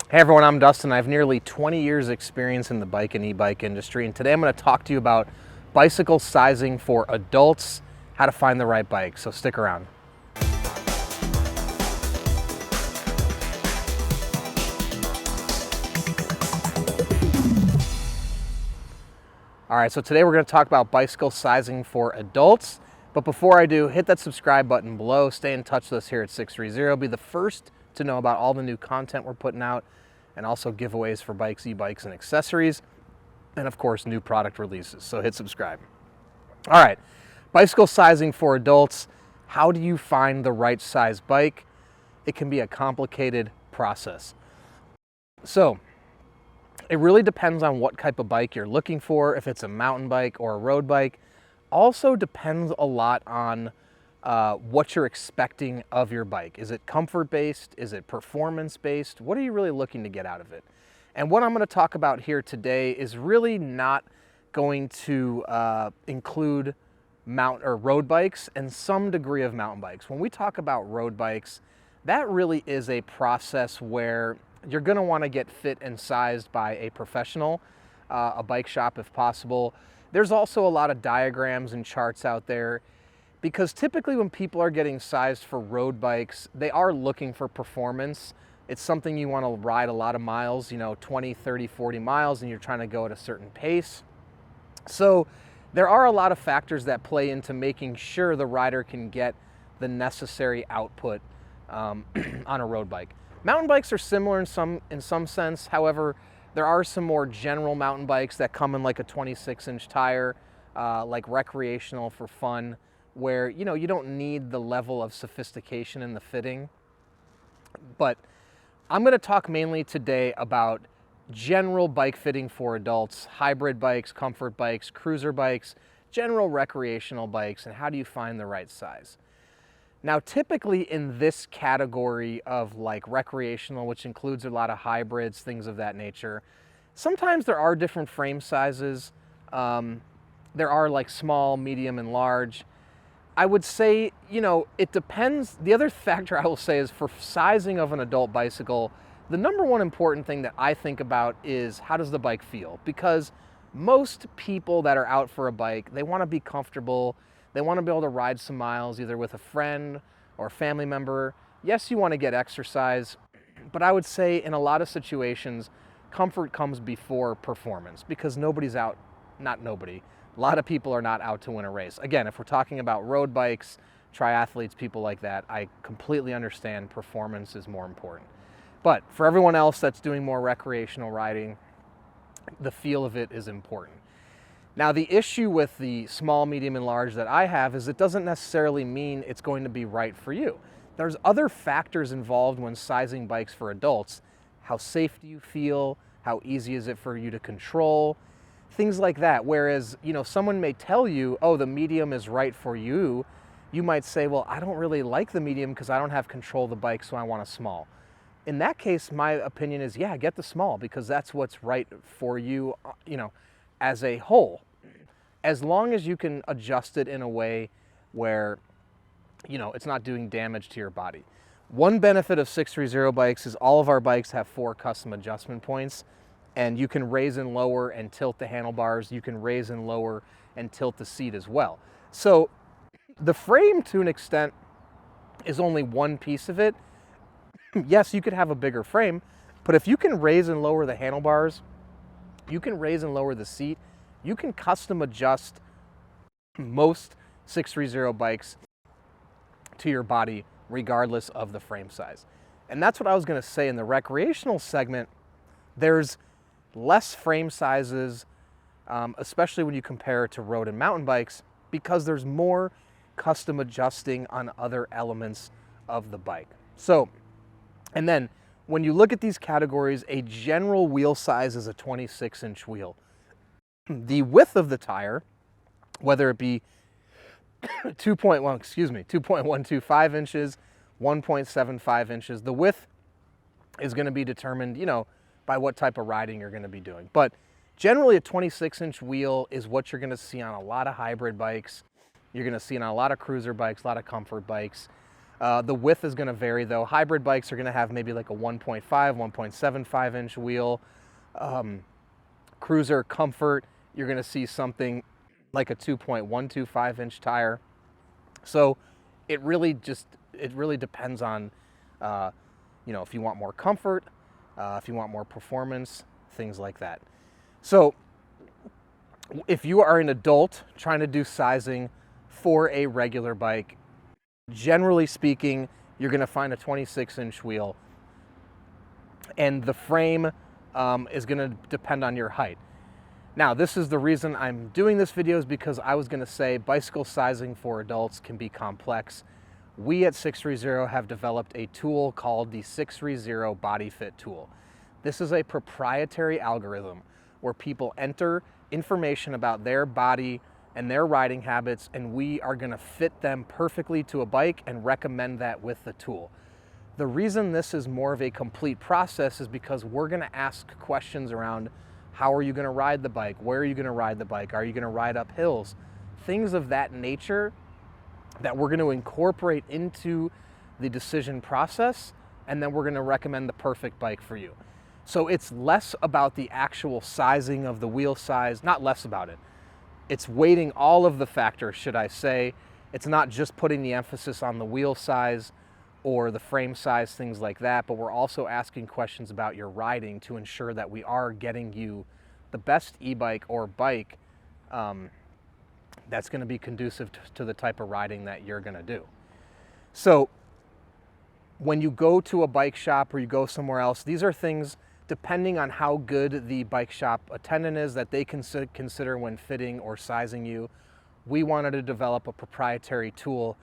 Hey everyone, I'm Dustin. I have nearly 20 years experience in the bike and e-bike industry, and today I'm going to talk to you about bicycle sizing for adults, how to find the right bike, so stick around. All right, so today we're going to talk about bicycle sizing for adults, but before I do, hit that subscribe button below, stay in touch with us here at 630, be the first to know about all the new content we're putting out, and also giveaways for bikes, e-bikes, and accessories, and of course, new product releases, so hit subscribe. All right, bicycle sizing for adults. How do you find the right size bike? It can be a complicated process. So it really depends on what type of bike you're looking for, if it's a mountain bike or a road bike. Also depends a lot on what you're expecting of your bike. Is it comfort-based? Is it performance-based? What are you really looking to get out of it? And what I'm going to talk about here today is really not going to include road bikes and some degree of mountain bikes. When we talk about road bikes, that really is a process where you're going to want to get fit and sized by a professional, a bike shop if possible. There's also a lot of diagrams and charts out there, because typically when people are getting sized for road bikes, they are looking for performance. It's something you want to ride a lot of miles, 20, 30, 40 miles, and you're trying to go at a certain pace. So there are a lot of factors that play into making sure the rider can get the necessary output on a road bike. Mountain bikes are similar in some sense. However, there are some more general mountain bikes that come in like a 26-inch tire, like recreational for fun, where you don't need the level of sophistication in the fitting. But I'm going to talk mainly today about general bike fitting for adults, hybrid bikes, comfort bikes, cruiser bikes, general recreational bikes, and how do you find the right size. Now, typically in this category of like recreational, which includes a lot of hybrids, things of that nature, sometimes there are different frame sizes. There are like small, medium, and large. I would say, it depends. The other factor I will say is for sizing of an adult bicycle, the number one important thing that I think about is how does the bike feel? Because most people that are out for a bike, they want to be comfortable. They want to be able to ride some miles either with a friend or a family member. Yes, you want to get exercise, but I would say in a lot of situations, comfort comes before performance, because nobody's out, not nobody. A lot of people are not out to win a race. Again, if we're talking about road bikes, triathletes, people like that, I completely understand performance is more important. But for everyone else that's doing more recreational riding, the feel of it is important. Now, the issue with the small, medium, and large that I have is it doesn't necessarily mean it's going to be right for you. There's other factors involved when sizing bikes for adults. How safe do you feel? How easy is it for you to control? Things like that. Whereas, someone may tell you, oh, the medium is right for you. You might say, well, I don't really like the medium because I don't have control of the bike, so I want a small. In that case, my opinion is, yeah, get the small, because that's what's right for you, as a whole. As long as you can adjust it in a way where, it's not doing damage to your body. One benefit of 630 bikes is all of our bikes have 4 custom adjustment points, and you can raise and lower and tilt the handlebars. You can raise and lower and tilt the seat as well. So the frame, to an extent, is only one piece of it. Yes, you could have a bigger frame, but if you can raise and lower the handlebars, you can raise and lower the seat, you can custom adjust most 630 bikes to your body regardless of the frame size. And that's what I was going to say in the recreational segment. There's less frame sizes, especially when you compare it to road and mountain bikes, because there's more custom adjusting on other elements of the bike. So, and then when you look at these categories, a general wheel size is a 26-inch wheel. The width of the tire, whether it be 2.125 inches, 1.75 inches, the width is going to be determined, by what type of riding you're going to be doing. But generally a 26-inch wheel is what you're going to see on a lot of hybrid bikes. You're going to see it on a lot of cruiser bikes, a lot of comfort bikes. The width is going to vary though. Hybrid bikes are going to have maybe like a 1.5, 1.75 inch wheel. Cruiser comfort, you're going to see something like a 2.125 inch tire. So it really depends on, if you want more comfort, if you want more performance, things like that. So if you are an adult trying to do sizing for a regular bike, generally speaking, you're going to find a 26-inch wheel, and the frame is going to depend on your height. Now, this is the reason I'm doing this video, is because I was going to say bicycle sizing for adults can be complex. We at 6threezero have developed a tool called the 6threezero Body Fit Tool. This is a proprietary algorithm where people enter information about their body and their riding habits, and we are going to fit them perfectly to a bike and recommend that with the tool. The reason this is more of a complete process is because we're going to ask questions around how are you going to ride the bike, where are you going to ride the bike, are you going to ride up hills, things of that nature that we're going to incorporate into the decision process, and then we're going to recommend the perfect bike for you. So it's less about the actual sizing of the wheel size, not less about it. It's weighting all of the factors, should I say. It's not just putting the emphasis on the wheel size or the frame size, things like that, but we're also asking questions about your riding to ensure that we are getting you the best e-bike or bike that's going to be conducive to the type of riding that you're going to do. So when you go to a bike shop or you go somewhere else, these are things, depending on how good the bike shop attendant is, that they consider when fitting or sizing you. We wanted to develop a proprietary tool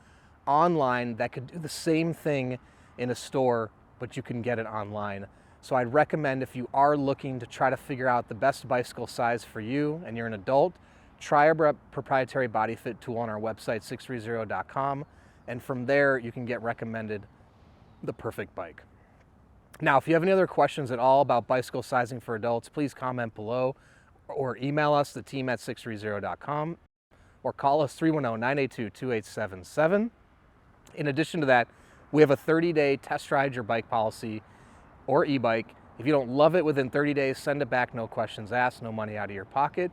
online that could do the same thing in a store, but you can get it online. So I'd recommend, if you are looking to try to figure out the best bicycle size for you and you're an adult, try our proprietary body fit tool on our website, sixthreezero.com, and from there you can get recommended the perfect bike. Now, if you have any other questions at all about bicycle sizing for adults, please comment below or email us, the team at sixthreezero.com, or call us 310-982-2877. In addition to that, we have a 30-day test ride your bike policy or e-bike. If you don't love it within 30 days, send it back, no questions asked, no money out of your pocket.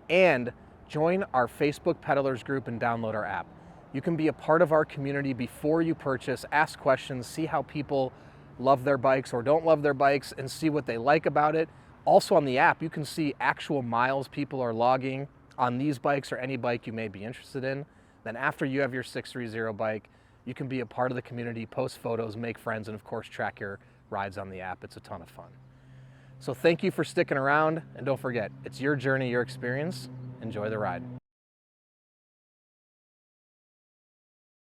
And join our Facebook Peddlers group and download our app. You can be a part of our community before you purchase, ask questions, see how people love their bikes or don't love their bikes, and see what they like about it. Also on the app, you can see actual miles people are logging on these bikes or any bike you may be interested in. Then after you have your 6threezero bike, you can be a part of the community, post photos, make friends, and of course track your rides on the app. It's a ton of fun. So thank you for sticking around, and don't forget, it's your journey, your experience. Enjoy the ride.